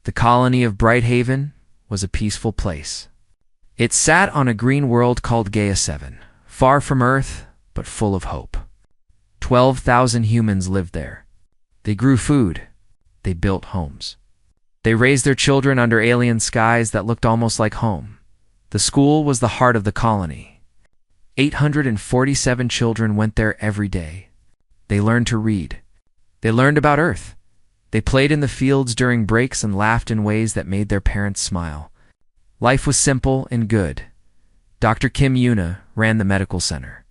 The colony of Brighthaven was a peaceful place. It sat on a green world called Gaia 7, far from Earth, but full of hope. 12,000 humans lived there. They grew food. They built homes. They raised their children under alien skies that looked almost like home. The school was the heart of the colony. 847 children went there every day. They learned to read. They learned about Earth. They played in the fields during breaks and laughed in ways that made their parents smile. Life was simple and good. Dr. Kim Yuna ran the medical center.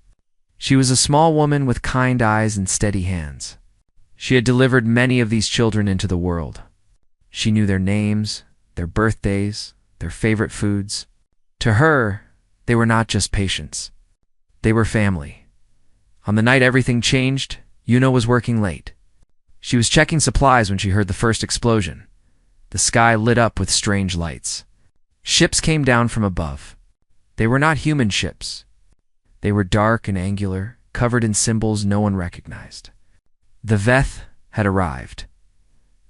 She was a small woman with kind eyes and steady hands. She had delivered many of these children into the world. She knew their names, their birthdays, their favorite foods. To her, they were not just patients. They were family. On the night everything changed, Yuna was working late. She was checking supplies when she heard the first explosion. The sky lit up with strange lights. Ships came down from above. They were not human ships. They were dark and angular, covered in symbols no one recognized. The Veth had arrived.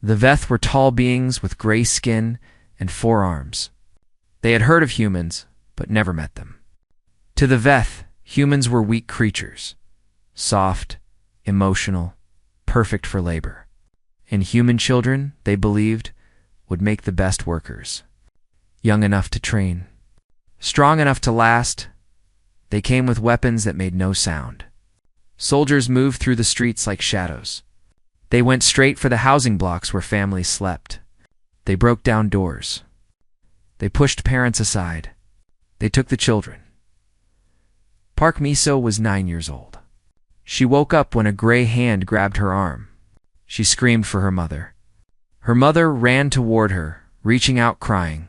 The Veth were tall beings with gray skin and 4 arms. They had heard of humans, but never met them. To the Veth, humans were weak creatures, soft, emotional, perfect for labor. And human children, they believed, would make the best workers. Young enough to train, strong enough to last, they came with weapons that made no sound. Soldiers moved through the streets like shadows. They went straight for the housing blocks where families slept. They broke down doors. They pushed parents aside. They took the children. Park Miso was 9 years old. She woke up when a gray hand grabbed her arm. She screamed for her mother. Her mother ran toward her, reaching out crying.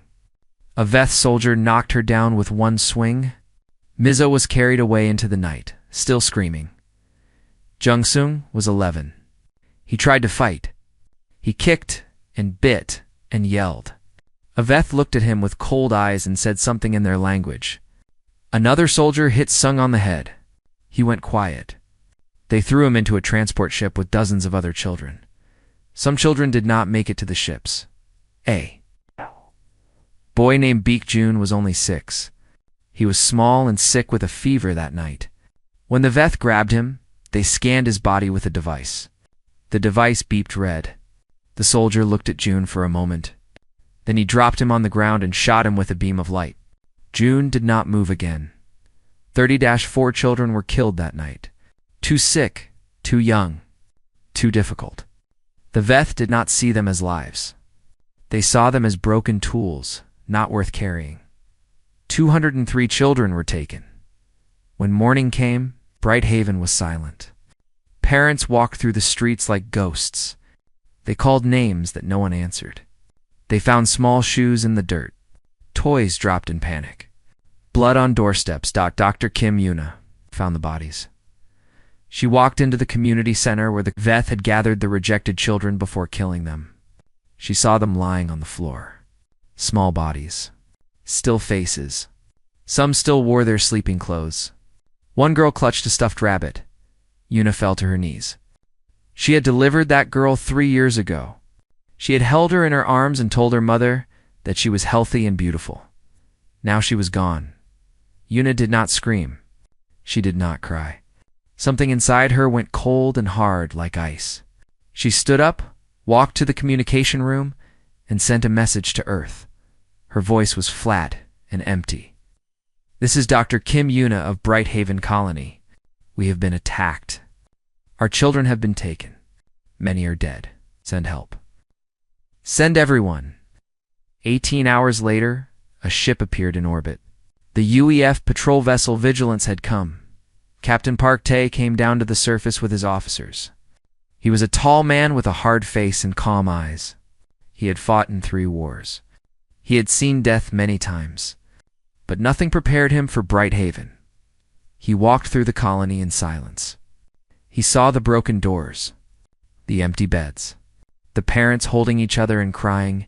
A Veth soldier knocked her down with one swing. Miso was carried away into the night, still screaming. Jung-sung was 11. He tried to fight. He kicked and bit and yelled. A Veth looked at him with cold eyes and said something in their language. Another soldier hit Sung on the head. He went quiet. They threw him into a transport ship with dozens of other children. Some children did not make it to the ships. A boy named Baek Jun was only 6. He was small and sick with a fever that night. When the Veth grabbed him, they scanned his body with a device. The device beeped red. The soldier looked at Jun for a moment. Then he dropped him on the ground and shot him with a beam of light. Jun did not move again. 30-4 children were killed that night. Too sick, too young, too difficult. The Veth did not see them as lives. They saw them as broken tools, not worth carrying. 203 children were taken. When morning came, Brighthaven was silent. Parents walked through the streets like ghosts. They called names that no one answered. They found small shoes in the dirt. Toys dropped in panic. Blood on doorsteps. Dr. Kim Yuna found the bodies. She walked into the community center where the Veth had gathered the rejected children before killing them. She saw them lying on the floor. Small bodies. Still faces. Some still wore their sleeping clothes. One girl clutched a stuffed rabbit. Yuna fell to her knees. She had delivered that girl 3 years ago. She had held her in her arms and told her mother that she was healthy and beautiful. Now she was gone. Yuna did not scream. She did not cry. Something inside her went cold and hard like ice. She stood up, walked to the communication room, and sent a message to Earth. Her voice was flat and empty. This is Dr. Kim Yuna of Brighthaven Colony. We have been attacked. Our children have been taken. Many are dead. Send help. Send everyone. 18 hours later, a ship appeared in orbit. The UEF patrol vessel Vigilance had come. Captain Park Tae came down to the surface with his officers. He was a tall man with a hard face and calm eyes. He had fought in 3 wars. He had seen death many times. But nothing prepared him for Brighthaven. He walked through the colony in silence. He saw the broken doors, the empty beds, the parents holding each other and crying.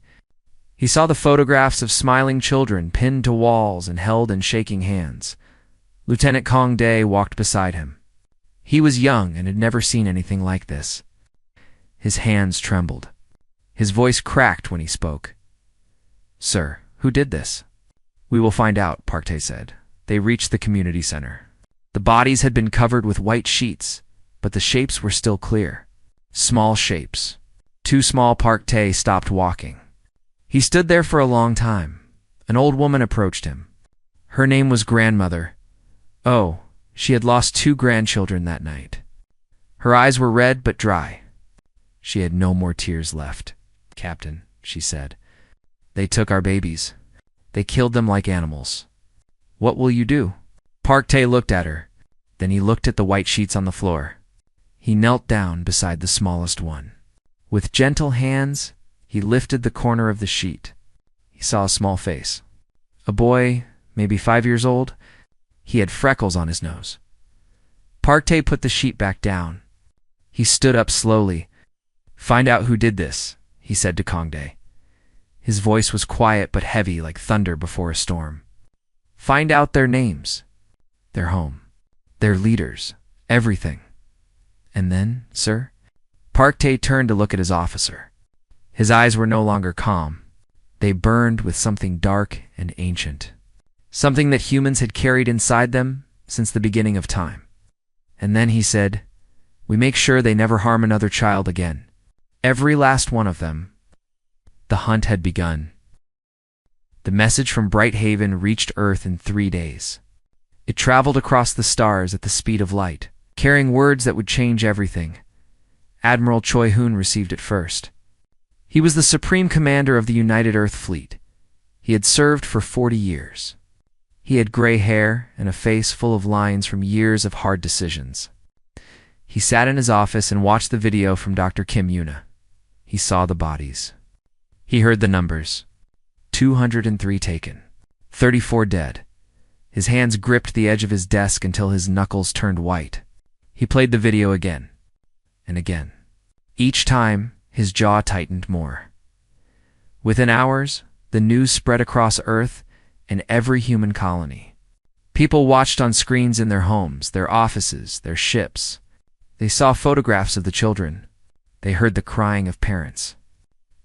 He saw the photographs of smiling children pinned to walls and held in shaking hands. Lieutenant Kong Dae walked beside him. He was young and had never seen anything like this. His hands trembled. His voice cracked when he spoke. "Sir, who did this?" "We will find out," Park Tae said. They reached the community center. The bodies had been covered with white sheets, but the shapes were still clear. Small shapes. Too small. Park Tae stopped walking. He stood there for a long time. An old woman approached him. Her name was Grandmother. Oh, she had lost 2 grandchildren that night. Her eyes were red but dry. She had no more tears left. "Captain," she said, "they took our babies. They killed them like animals. What will you do?" Park Tae looked at her. Then he looked at the white sheets on the floor. He knelt down beside the smallest one. With gentle hands, he lifted the corner of the sheet. He saw a small face. A boy, maybe 5 years old. He had freckles on his nose. Park Tae put the sheet back down. He stood up slowly. "Find out who did this," he said to Kongdae. His voice was quiet but heavy like thunder before a storm. "Find out their names, their home, their leaders, everything. And then, sir?" Park Tae turned to look at his officer. His eyes were no longer calm. They burned with something dark and ancient. Something that humans had carried inside them since the beginning of time. And then he said, "We make sure they never harm another child again. Every last one of them." The hunt had begun. The message from Bright Haven reached Earth in 3 days. It traveled across the stars at the speed of light, carrying words that would change everything. Admiral Choi Hoon received it first. He was the supreme commander of the United Earth Fleet. He had served for 40 years. He had gray hair and a face full of lines from years of hard decisions. He sat in his office and watched the video from Dr. Kim Yuna. He saw the bodies. He heard the numbers. 203 taken. 34 dead. His hands gripped the edge of his desk until his knuckles turned white. He played the video again and again. Each time, his jaw tightened more. Within hours, the news spread across Earth and every human colony. People watched on screens in their homes, their offices, their ships. They saw photographs of the children. They heard the crying of parents.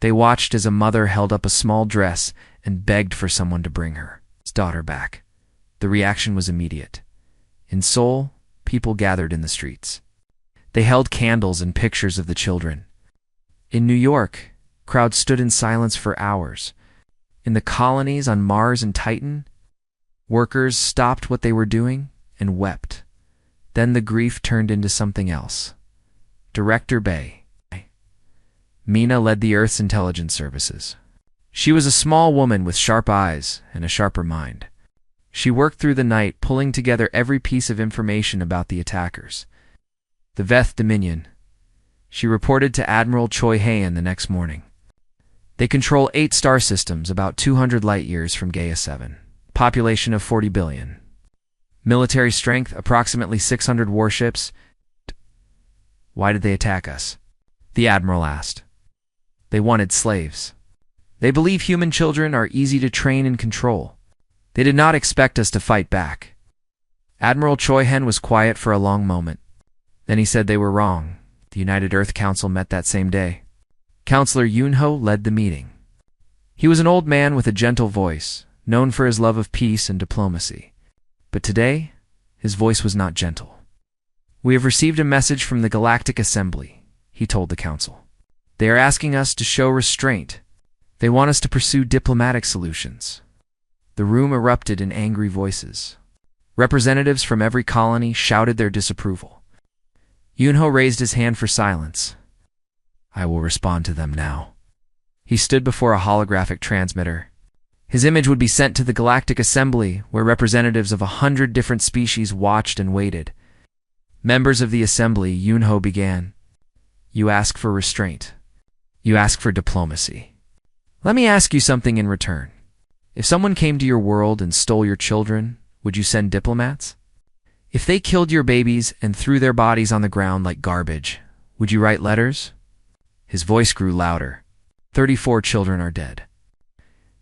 They watched as a mother held up a small dress and begged for someone to bring her daughter back. The reaction was immediate. In Seoul, people gathered in the streets. They held candles and pictures of the children. In New York, crowds stood in silence for hours. In the colonies on Mars and Titan, workers stopped what they were doing and wept. Then the grief turned into something else. Director Bae. Mina led the Earth's intelligence services. She was a small woman with sharp eyes and a sharper mind. She worked through the night, pulling together every piece of information about the attackers. The Veth Dominion. She reported to Admiral Choi Hae-in the next morning. They control 8 star systems about 200 light-years from Gaia 7. Population of 40 billion. Military strength, approximately 600 warships. Why did they attack us? The Admiral asked. They wanted slaves. They believe human children are easy to train and control. They did not expect us to fight back. Admiral Choi Hae-in was quiet for a long moment. Then he said they were wrong. The United Earth Council met that same day. Counselor Yoon-ho led the meeting. He was an old man with a gentle voice, known for his love of peace and diplomacy. But today, his voice was not gentle. "We have received a message from the Galactic Assembly," he told the council. "They are asking us to show restraint. They want us to pursue diplomatic solutions." The room erupted in angry voices. Representatives from every colony shouted their disapproval. Yoon-ho raised his hand for silence. "I will respond to them now." He stood before a holographic transmitter. His image would be sent to the Galactic Assembly, where representatives of 100 different species watched and waited. "Members of the Assembly," Yoon-ho began. "You ask for restraint. You ask for diplomacy. Let me ask you something in return. If someone came to your world and stole your children, would you send diplomats? If they killed your babies and threw their bodies on the ground like garbage, would you write letters?" His voice grew louder. 34 children are dead.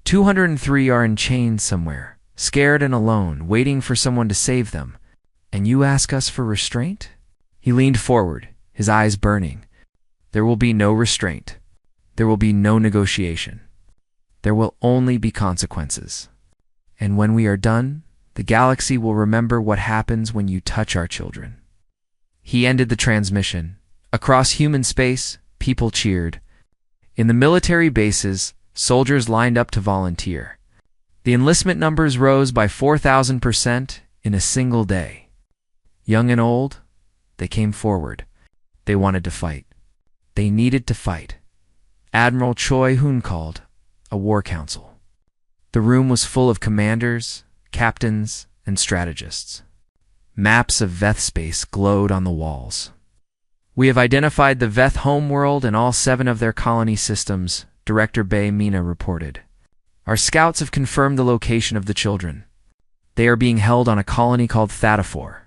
203 are in chains somewhere, scared and alone, waiting for someone to save them. And you ask us for restraint? He leaned forward, his eyes burning. "There will be no restraint. There will be no negotiation. There will only be consequences. And when we are done, the galaxy will remember what happens when you touch our children." He ended the transmission. Across human space, people cheered. In the military bases, soldiers lined up to volunteer. The enlistment numbers rose by 4,000% in a single day. Young and old, they came forward. They wanted to fight. They needed to fight. Admiral Choi Hoon called a war council. The room was full of commanders, captains, and strategists. Maps of Veth space glowed on the walls. "We have identified the Veth homeworld and all 7 of their colony systems," Director Bay Mina reported. "Our scouts have confirmed the location of the children. They are being held on a colony called Thetaphor."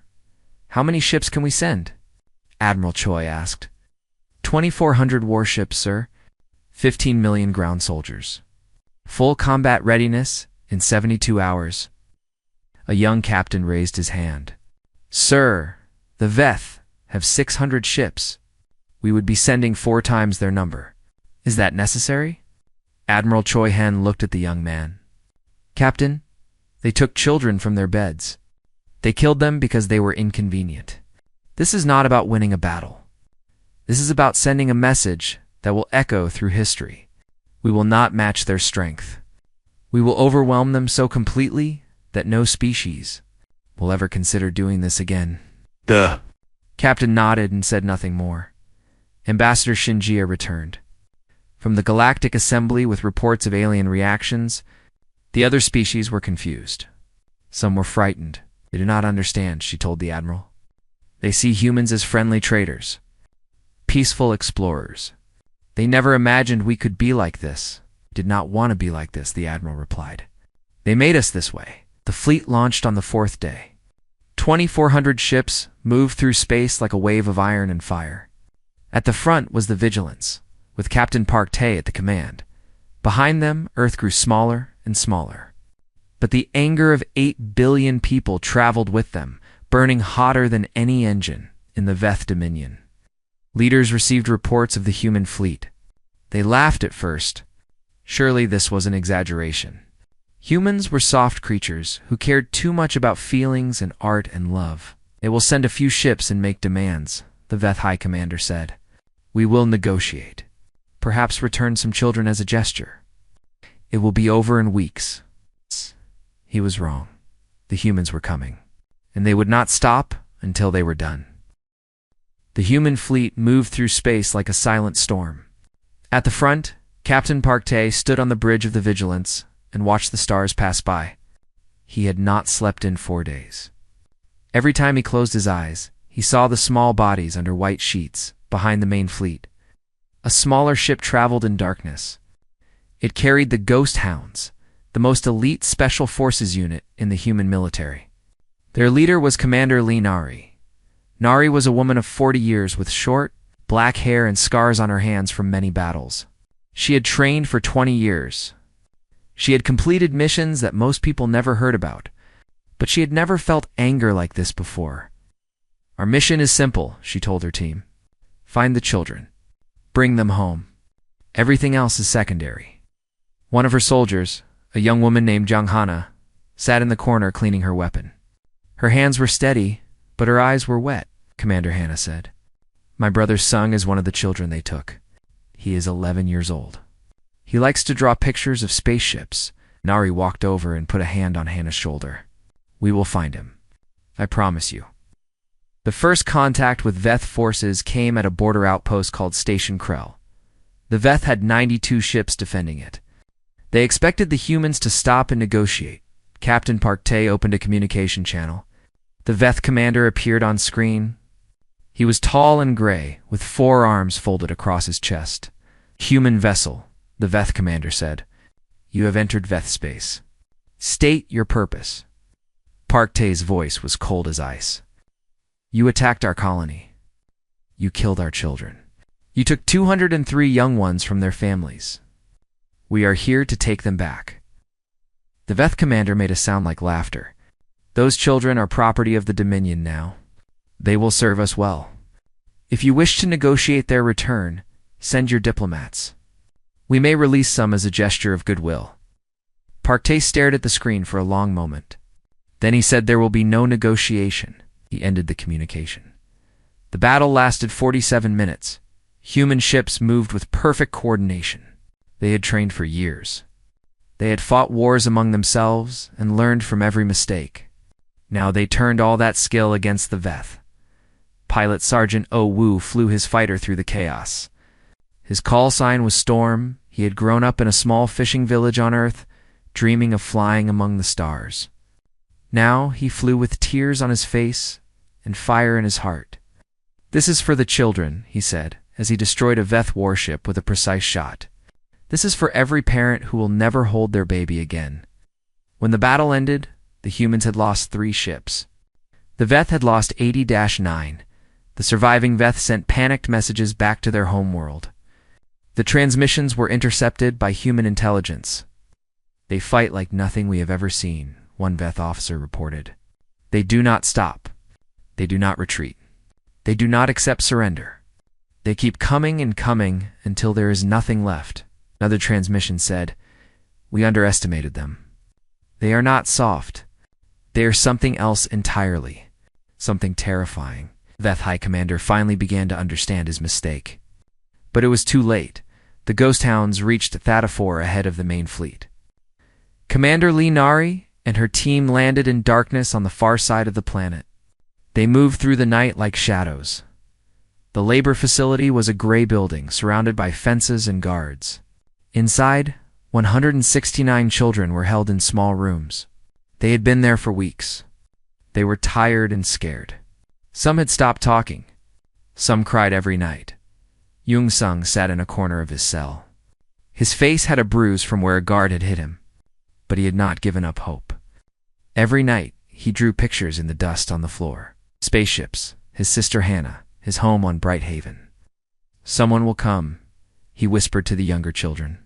"How many ships can we send?" Admiral Choi asked. 2,400 warships, sir. 15 million ground soldiers. Full combat readiness in 72 hours. A young captain raised his hand. "Sir, the Veth have 600 ships. We would be sending 4 times their number. Is that necessary?" Admiral Choi Han looked at the young man. "Captain, they took children from their beds. They killed them because they were inconvenient. This is not about winning a battle. This is about sending a message that will echo through history. We will not match their strength. We will overwhelm them so completely that no species will ever consider doing this again." The Captain nodded and said nothing more. Ambassador Shinjia returned. From the Galactic Assembly with reports of alien reactions, the other species were confused. Some were frightened. "They do not understand," she told the Admiral. "They see humans as friendly traders, peaceful explorers. They never imagined we could be like this. Did not want to be like this," the Admiral replied. "They made us this way." The fleet launched on the 4th day. 2,400 ships moved through space like a wave of iron and fire. At the front was the Vigilance, with Captain Park Tae at the command. Behind them, Earth grew smaller and smaller. But the anger of 8 billion people traveled with them, burning hotter than any engine in the Veth Dominion. Leaders received reports of the human fleet. They laughed at first. Surely this was an exaggeration. Humans were soft creatures who cared too much about feelings and art and love. "They will send a few ships and make demands," the Veth High Commander said. "We will negotiate. Perhaps return some children as a gesture. It will be over in weeks." He was wrong. The humans were coming, and they would not stop until they were done. The human fleet moved through space like a silent storm. At the front, Captain Park Tae stood on the bridge of the Vigilance and watched the stars pass by. He had not slept in 4 days. Every time he closed his eyes, he saw the small bodies under white sheets behind the main fleet. A smaller ship traveled in darkness. It carried the Ghost Hounds, the most elite special forces unit in the human military. Their leader was Commander Lee Nari. Nari was a woman of 40 years with short, black hair and scars on her hands from many battles. She had trained for 20 years. She had completed missions that most people never heard about, but she had never felt anger like this before. "Our mission is simple," she told her team. "Find the children. Bring them home. Everything else is secondary." One of her soldiers, a young woman named Jang Hana, sat in the corner cleaning her weapon. Her hands were steady, but her eyes were wet, Commander Hana said. "My brother Sung is one of the children they took. He is 11 years old. He likes to draw pictures of spaceships." Nari walked over and put a hand on Hannah's shoulder. "We will find him. I promise you." The first contact with Veth forces came at a border outpost called Station Krell. The Veth had 92 ships defending it. They expected the humans to stop and negotiate. Captain Park Tae opened a communication channel. The Veth commander appeared on screen. He was tall and gray, with 4 arms folded across his chest. "Human vessel," the Veth commander said. "You have entered Veth space. State your purpose." Park Tae's voice was cold as ice. "You attacked our colony. You killed our children. You took 203 young ones from their families. We are here to take them back." The Veth commander made a sound like laughter. "Those children are property of the Dominion now. They will serve us well. If you wish to negotiate their return, send your diplomats. We may release some as a gesture of goodwill. Park Tae stared at the screen for a long moment. Then he said there will be no negotiation. He ended the communication. The battle lasted 47 minutes. Human ships moved with perfect coordination. They had trained for years. They had fought wars among themselves and learned from every mistake. Now they turned all that skill against the Veth. Pilot Sergeant Oh Woo flew his fighter through the chaos. His call sign was Storm. He had grown up in a small fishing village on Earth, dreaming of flying among the stars. Now he flew with tears on his face and fire in his heart. "This is for the children," he said, as he destroyed a Veth warship with a precise shot. "This is for every parent who will never hold their baby again." When the battle ended, the humans had lost 3 ships. The Veth had lost 80-9. The surviving Veth sent panicked messages back to their homeworld. The transmissions were intercepted by human intelligence. "They fight like nothing we have ever seen," one Veth officer reported. "They do not stop. They do not retreat. They do not accept surrender. They keep coming and coming until there is nothing left." Another transmission said, "We underestimated them. They are not soft. They are something else entirely. Something terrifying." Veth High Commander finally began to understand his mistake. But it was too late. The Ghost Hounds reached Thadafor ahead of the main fleet. Commander Lee Nari and her team landed in darkness on the far side of the planet. They moved through the night like shadows. The labor facility was a gray building surrounded by fences and guards. Inside, 169 children were held in small rooms. They had been there for weeks. They were tired and scared. Some had stopped talking. Some cried every night. Jung Sung sat in a corner of his cell. His face had a bruise from where a guard had hit him, but he had not given up hope. Every night, he drew pictures in the dust on the floor. Spaceships, his sister Hannah, his home on Bright Haven. "Someone will come," he whispered to the younger children.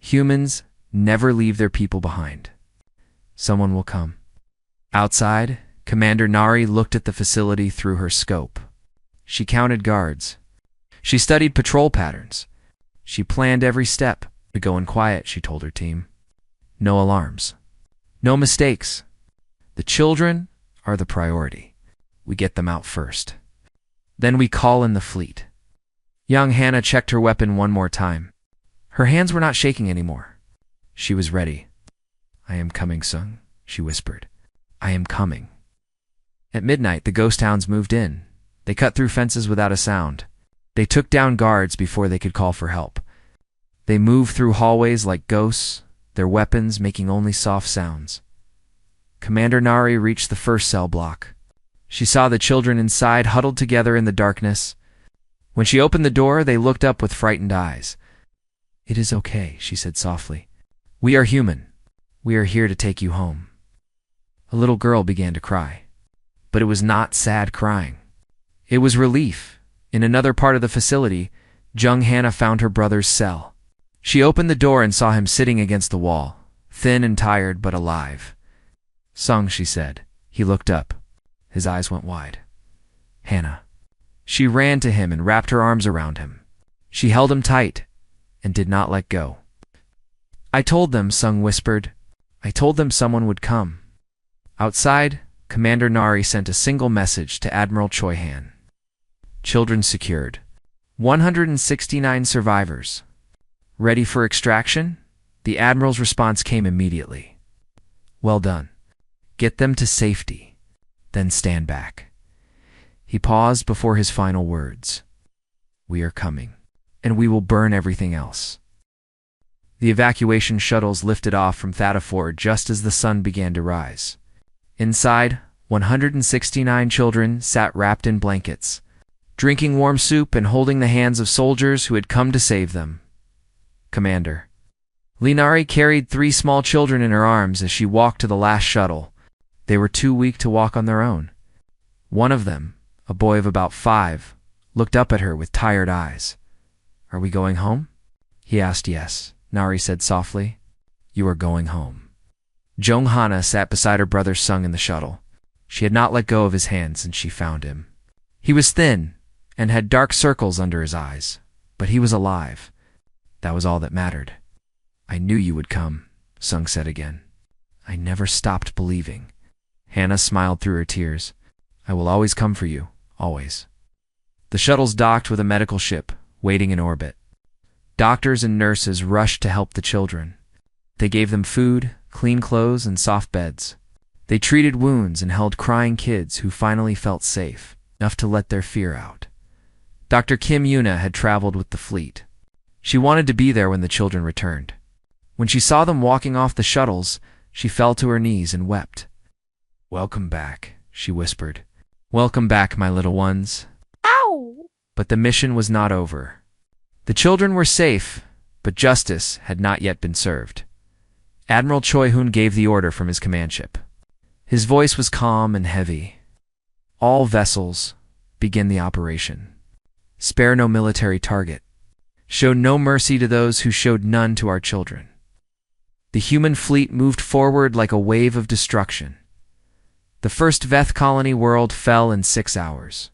"Humans never leave their people behind. Someone will come." Outside, Commander Nari looked at the facility through her scope. She counted guards. She studied patrol patterns. She planned every step. "We go in quiet," she told her team. "No alarms. No mistakes. The children are the priority. We get them out first. Then we call in the fleet." Young Hannah checked her weapon one more time. Her hands were not shaking anymore. She was ready. "I am coming, Sung," she whispered. "I am coming." At midnight, the Ghost Hounds moved in. They cut through fences without a sound. They took down guards before they could call for help. They moved through hallways like ghosts, their weapons making only soft sounds. Commander Nari reached the first cell block. She saw the children inside huddled together in the darkness. When she opened the door, they looked up with frightened eyes. "It is okay," she said softly. "We are human. We are here to take you home." A little girl began to cry. But it was not sad crying. It was relief. In another part of the facility, Jung Hannah found her brother's cell. She opened the door and saw him sitting against the wall, thin and tired but alive. "Sung," she said. He looked up. His eyes went wide. "Hannah." She ran to him and wrapped her arms around him. She held him tight and did not let go. "I told them," Sung whispered. "I told them someone would come." Outside, Commander Nari sent a single message to Admiral Choi Han. "Children secured. 169 survivors. Ready for extraction?" The Admiral's response came immediately. "Well done. Get them to safety. Then stand back." He paused before his final words. "We are coming, and we will burn everything else." The evacuation shuttles lifted off from Thadafor just as the sun began to rise. Inside, 169 children sat wrapped in blankets, drinking warm soup and holding the hands of soldiers who had come to save them. "Commander." Linari carried 3 small children in her arms as she walked to the last shuttle. They were too weak to walk on their own. One of them, a boy of about 5, looked up at her with tired eyes. "Are we going home?" He asked. "Yes," Nari said softly. "You are going home." Jung Hana sat beside her brother Sung in the shuttle. She had not let go of his hand since she found him. He was thin and had dark circles under his eyes, but he was alive. That was all that mattered. I knew you would come, Sung said again. I never stopped believing. Hannah smiled through her tears. I will always come for you, always. The shuttles docked with a medical ship, waiting in orbit. Doctors and nurses rushed to help the children. They gave them food, clean clothes, and soft beds. They treated wounds and held crying kids who finally felt safe, enough to let their fear out. Dr. Kim Yuna had traveled with the fleet. She wanted to be there when the children returned. When she saw them walking off the shuttles, she fell to her knees and wept. Welcome back, she whispered. Welcome back, my little ones. Ow! But the mission was not over. The children were safe, but justice had not yet been served. Admiral Choi Hoon gave the order from his command ship. His voice was calm and heavy. All vessels, begin the operation. Spare no military target. Show no mercy to those who showed none to our children. The human fleet moved forward like a wave of destruction. The first Veth colony world fell in 6 hours.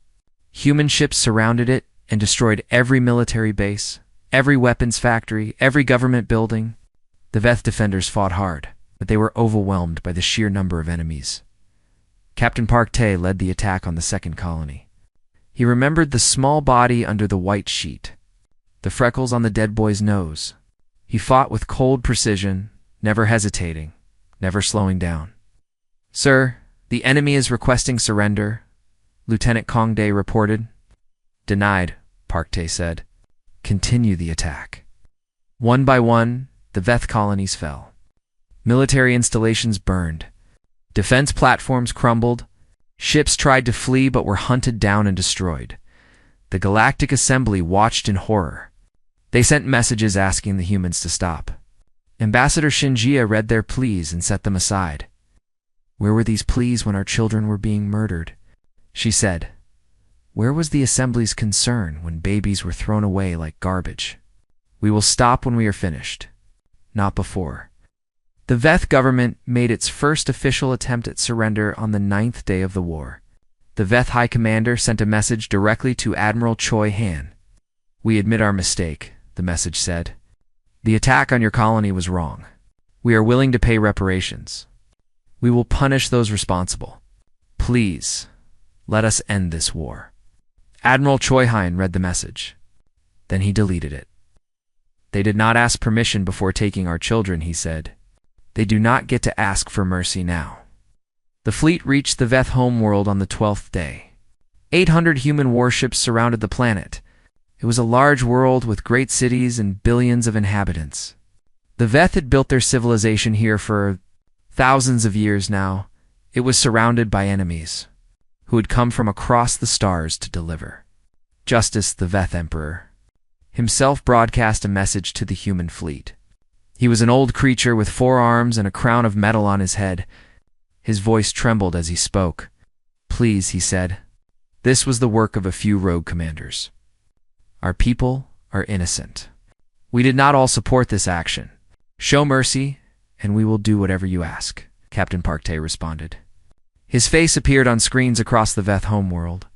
Human ships surrounded it and destroyed every military base, every weapons factory, every government building. The Veth defenders fought hard, but they were overwhelmed by the sheer number of enemies. Captain Park Tae led the attack on the second colony. He remembered the small body under the white sheet, the freckles on the dead boy's nose. He fought with cold precision, never hesitating, never slowing down. Sir, the enemy is requesting surrender, Lieutenant Kong Dae reported. Denied, Park Tae said. Continue the attack. One by one, the Veth colonies fell. Military installations burned. Defense platforms crumbled. Ships tried to flee but were hunted down and destroyed. The Galactic Assembly watched in horror. They sent messages asking the humans to stop. Ambassador Shinjia read their pleas and set them aside. Where were these pleas when our children were being murdered? She said. Where was the Assembly's concern when babies were thrown away like garbage? We will stop when we are finished. Not before. The Veth government made its first official attempt at surrender on the 9th day of the war. The Veth High Commander sent a message directly to Admiral Choi Han. We admit our mistake, the message said. The attack on your colony was wrong. We are willing to pay reparations. We will punish those responsible. Please, let us end this war. Admiral Choi Han read the message. Then he deleted it. They did not ask permission before taking our children, he said. They do not get to ask for mercy now. The fleet reached the Veth homeworld on the 12th day. 800 human warships surrounded the planet. It was a large world with great cities and billions of inhabitants. The Veth had built their civilization here for thousands of years now. It was surrounded by enemies who had come from across the stars to deliver. Justice, the Veth Emperor, himself broadcast a message to the human fleet. He was an old creature with 4 arms and a crown of metal on his head. His voice trembled as he spoke. Please, he said. This was the work of a few rogue commanders. Our people are innocent. We did not all support this action. Show mercy, and we will do whatever you ask, Captain Park Tae responded. His face appeared on screens across the Veth homeworld.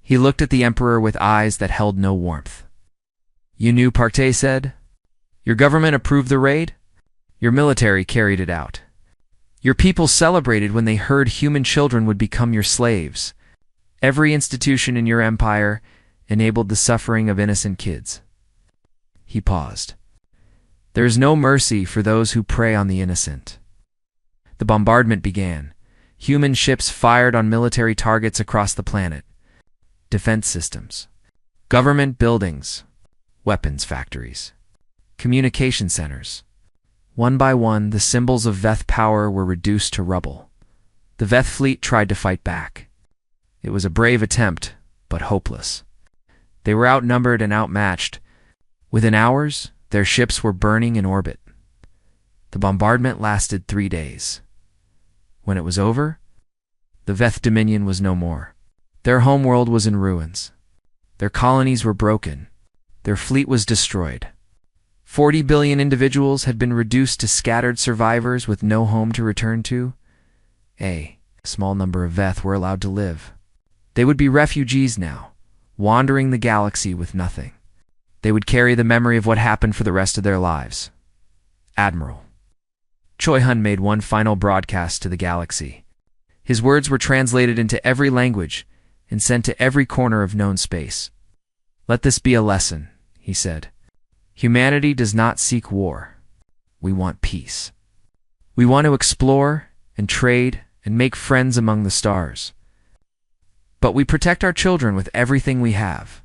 He looked at the Emperor with eyes that held no warmth. You knew, Park Tae said. Your government approved the raid? Your military carried it out. Your people celebrated when they heard human children would become your slaves. Every institution in your empire enabled the suffering of innocent kids. He paused. There is no mercy for those who prey on the innocent. The bombardment began. Human ships fired on military targets across the planet. Defense systems, government buildings, weapons factories, communication centers. One by one, the symbols of Veth power were reduced to rubble. The Veth fleet tried to fight back. It was a brave attempt, but hopeless. They were outnumbered and outmatched. Within hours, their ships were burning in orbit. The bombardment lasted 3 days. When it was over, the Veth Dominion was no more. Their homeworld was in ruins. Their colonies were broken. Their fleet was destroyed. 40 billion individuals had been reduced to scattered survivors with no home to return to. A small number of Veth were allowed to live. They would be refugees now, wandering the galaxy with nothing. They would carry the memory of what happened for the rest of their lives. Admiral Choi Hun made one final broadcast to the galaxy. His words were translated into every language and sent to every corner of known space. "Let this be a lesson," he said. "Humanity does not seek war. We want peace. We want to explore and trade and make friends among the stars. But we protect our children with everything we have.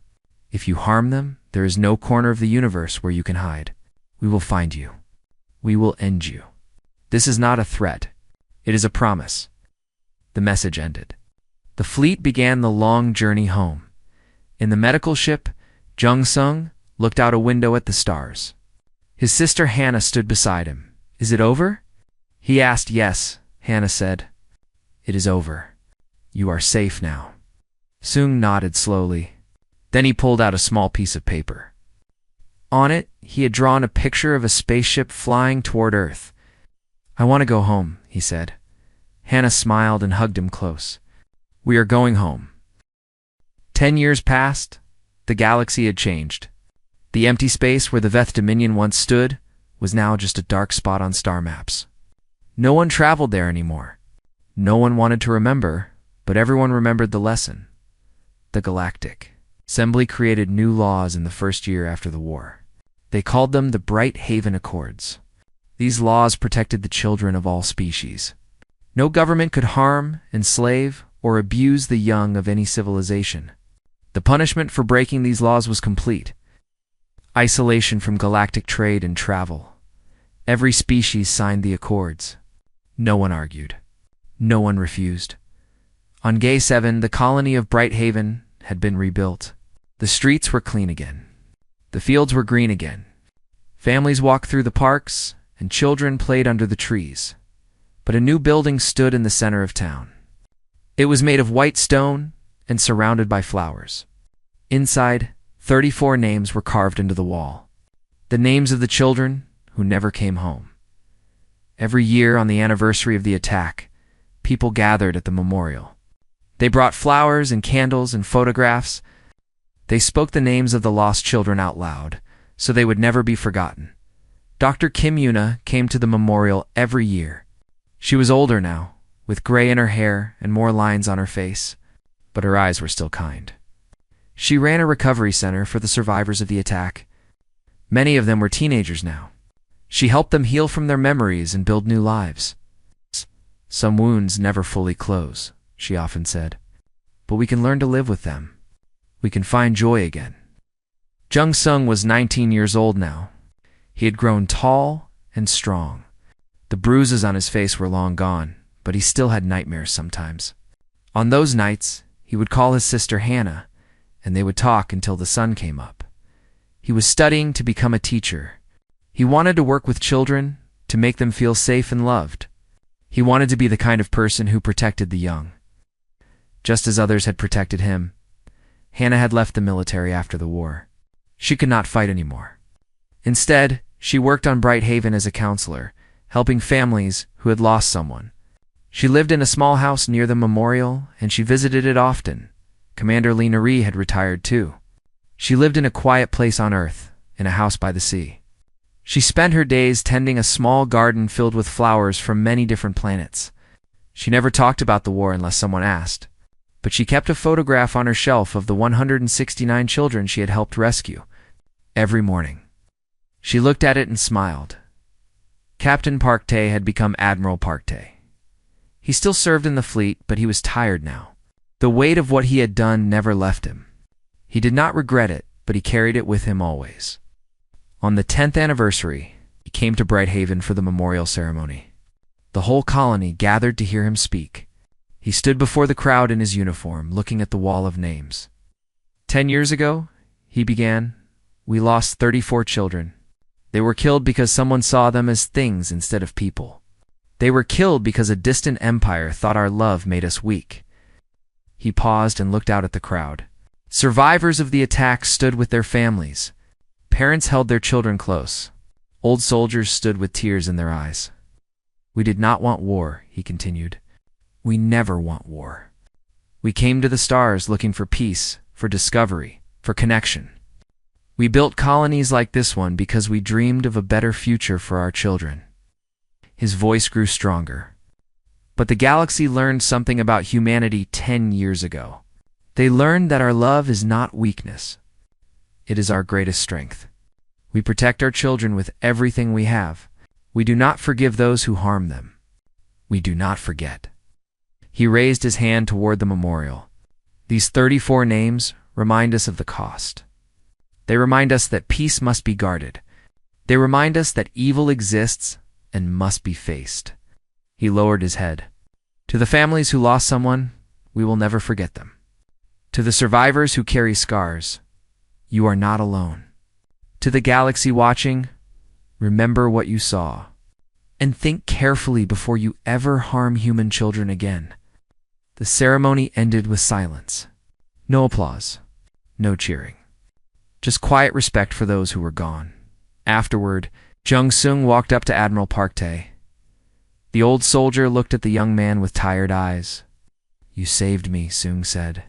If you harm them, there is no corner of the universe where you can hide. We will find you. We will end you. This is not a threat. It is a promise." The message ended. The fleet began the long journey home. In the medical ship, Jung Sung looked out a window at the stars. His sister Hannah stood beside him. "Is it over?" He asked. "Yes," Hannah said. "It is over. You are safe now." Sung nodded slowly. Then he pulled out a small piece of paper. On it, he had drawn a picture of a spaceship flying toward Earth. "I want to go home," he said. Hannah smiled and hugged him close. "We are going home." 10 years passed. The galaxy had changed. The empty space where the Veth Dominion once stood was now just a dark spot on star maps. No one traveled there anymore. No one wanted to remember, but everyone remembered the lesson. The Galactic Assembly created new laws in the first year after the war. They called them the Bright Haven Accords. These laws protected the children of all species. No government could harm, enslave, or abuse the young of any civilization. The punishment for breaking these laws was complete. Isolation from galactic trade and travel. Every species signed the accords. No one argued. No one refused. On Gay 7, the colony of Bright Haven had been rebuilt. The streets were clean again. The fields were green again. Families walked through the parks, and children played under the trees. But a new building stood in the center of town. It was made of white stone and surrounded by flowers. Inside, 34 names were carved into the wall. The names of the children who never came home. Every year on the anniversary of the attack, people gathered at the memorial. They brought flowers and candles and photographs. They spoke the names of the lost children out loud, so they would never be forgotten. Dr. Kim Yuna came to the memorial every year. She was older now, with gray in her hair and more lines on her face, but her eyes were still kind. She ran a recovery center for the survivors of the attack. Many of them were teenagers now. She helped them heal from their memories and build new lives. "Some wounds never fully close," she often said, "but we can learn to live with them. We can find joy again." Jung Sung was 19 years old now. He had grown tall and strong. The bruises on his face were long gone, but he still had nightmares sometimes. On those nights, he would call his sister Hannah, and they would talk until the sun came up. He was studying to become a teacher. He wanted to work with children, to make them feel safe and loved. He wanted to be the kind of person who protected the young. Just as others had protected him, Hannah had left the military after the war. She could not fight anymore. Instead, she worked on Bright Haven as a counselor, helping families who had lost someone. She lived in a small house near the memorial, and she visited it often. Commander Lee Nari had retired too. She lived in a quiet place on Earth, in a house by the sea. She spent her days tending a small garden filled with flowers from many different planets. She never talked about the war unless someone asked, but she kept a photograph on her shelf of the 169 children she had helped rescue. Every morning, she looked at it and smiled. Captain Park Tae had become Admiral Park Tae. He still served in the fleet, but he was tired now. The weight of what he had done never left him. He did not regret it, but he carried it with him always. On the 10th anniversary, he came to Bright Haven for the memorial ceremony. The whole colony gathered to hear him speak. He stood before the crowd in his uniform, looking at the wall of names. 10 years ago, he began, we lost 34 children. They were killed because someone saw them as things instead of people. They were killed because a distant empire thought our love made us weak. He paused and looked out at the crowd. Survivors of the attack stood with their families. Parents held their children close. Old soldiers stood with tears in their eyes. We did not want war, he continued. We never want war. We came to the stars looking for peace, for discovery, for connection. We built colonies like this one because we dreamed of a better future for our children." His voice grew stronger. But the galaxy learned something about humanity 10 years ago. They learned that our love is not weakness. It is our greatest strength. We protect our children with everything we have. We do not forgive those who harm them. We do not forget. He raised his hand toward the memorial. These 34 names remind us of the cost. They remind us that peace must be guarded. They remind us that evil exists and must be faced. He lowered his head. To the families who lost someone, we will never forget them. To the survivors who carry scars, you are not alone. To the galaxy watching, remember what you saw. And think carefully before you ever harm human children again. The ceremony ended with silence. No applause, no cheering. Just quiet respect for those who were gone. Afterward, Jung Sung walked up to Admiral Park Tae. The old soldier looked at the young man with tired eyes. "You saved me," Sung said.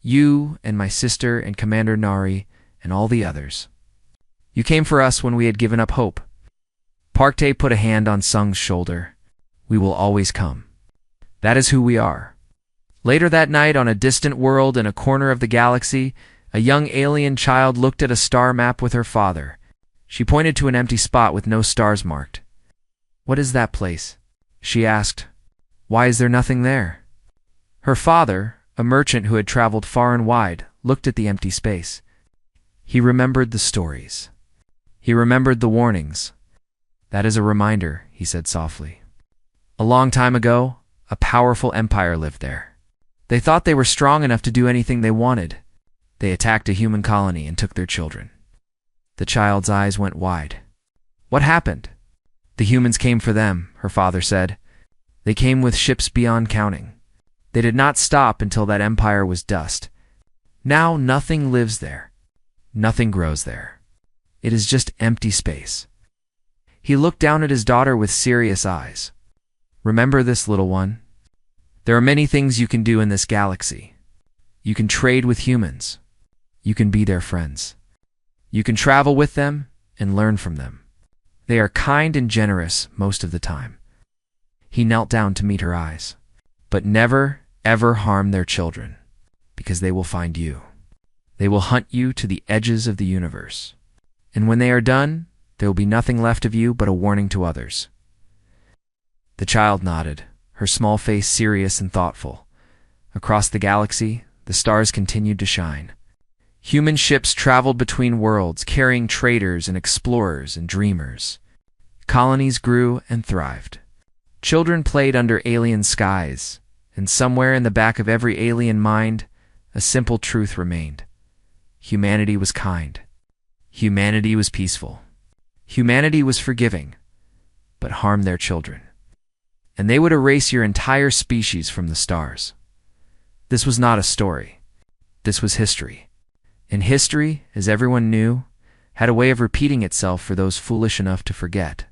"You and my sister and Commander Nari and all the others. You came for us when we had given up hope." Park Tae put a hand on Sung's shoulder. "We will always come. That is who we are." Later that night, on a distant world in a corner of the galaxy, a young alien child looked at a star map with her father. She pointed to an empty spot with no stars marked. "What is that place?" she asked. "Why is there nothing there?" Her father, a merchant who had traveled far and wide, looked at the empty space. He remembered the stories. He remembered the warnings. "That is a reminder," he said softly. "A long time ago, a powerful empire lived there. They thought they were strong enough to do anything they wanted. They attacked a human colony and took their children." The child's eyes went wide. "What happened?" "The humans came for them," her father said. "They came with ships beyond counting. They did not stop until that empire was dust. Now nothing lives there. Nothing grows there. It is just empty space." He looked down at his daughter with serious eyes. "Remember this, little one. There are many things you can do in this galaxy. You can trade with humans. You can be their friends. You can travel with them and learn from them. They are kind and generous most of the time." He knelt down to meet her eyes. "But never, ever harm their children, because they will find you. They will hunt you to the edges of the universe. And when they are done, there will be nothing left of you but a warning to others." The child nodded, her small face serious and thoughtful. Across the galaxy, the stars continued to shine. Human ships traveled between worlds, carrying traders and explorers and dreamers. Colonies grew and thrived. Children played under alien skies, and somewhere in the back of every alien mind, a simple truth remained. Humanity was kind. Humanity was peaceful. Humanity was forgiving, but harmed their children. And they would erase your entire species from the stars. This was not a story. This was history. And history, as everyone knew, had a way of repeating itself for those foolish enough to forget.